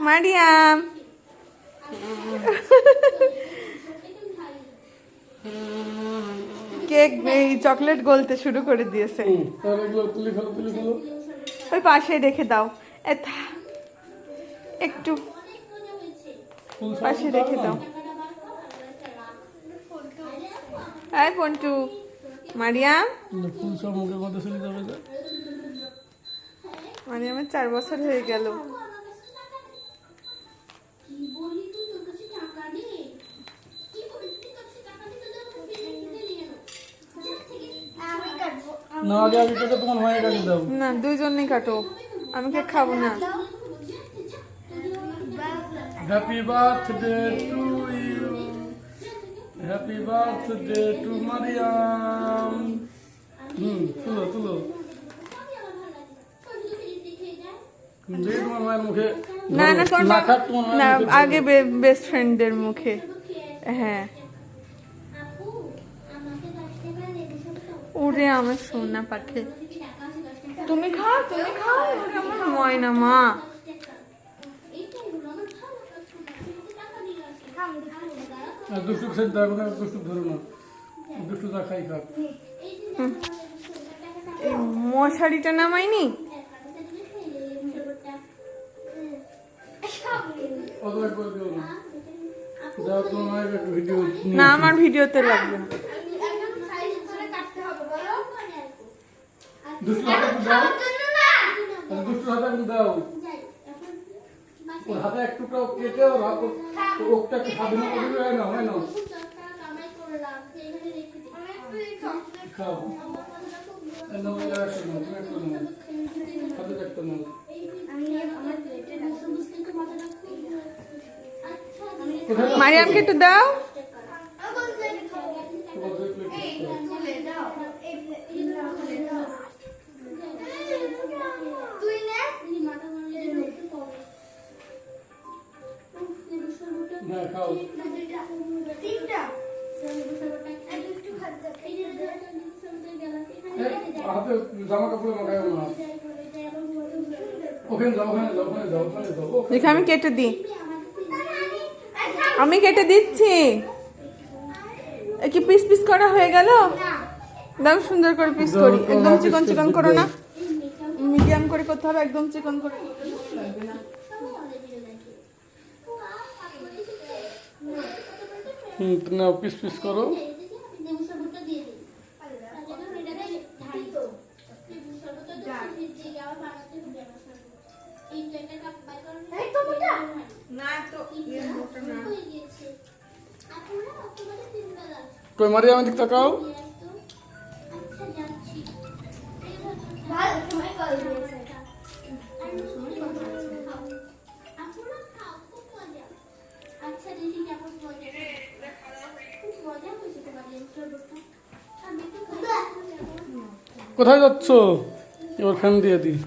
Mariam cake এই chocolate গলতে শুরু করে দিয়েছে। ওই পাশে রেখে দাও, একটু পাশে রেখে দাও। এই পন্টু, মারিয়াম, মারিয়ামের 4 বছর হয়ে গেল। না, দুইজনেই কাটো, আমি কেক খাবো না। Happy birthday to you, happy birthday to Mariam. তুলো তুলো, তোমার মায়ের মুখে। না না, না, আগে বেস্ট ফ্রেন্ডদের মুখে। হ্যাঁ, ওরে আমার সোনা পাখি, তুমি খাও, তুমি খাও, আমার ময়না মা। দুষ্টু খেয়ে দেখো না, দুষ্টু ধরো না, দুষ্টু যা খাই খাক। এই মশারিটা নামাইনি? না, আমার ভিডিওতে লাগবে না। হাতে এক টুকরা কেটে ওটা স্বাধীন করে না, হয় না? খাও, মারিয়ামকে একটু দাও। জামা কাপড়ে মাখায় না, ওখানে যাও, ওখানে যাও, ওখানে যাও, ওখানে যাও। দেখে আমি কেটে দিই, আমি কেটে দিচ্ছি। কি পিস পিস করা হয়ে গেল? দাও, সুন্দর করে পিস করি, একদম চিকন চিকন করো না, মিডিয়াম করে করতে হবে, একদম চিকন করে। না, পিস পিস করো। তো মারিয়াম দিক তাকাও। কোথায় যাচ্ছ? এবার ফ্যান দিয়ে দিই।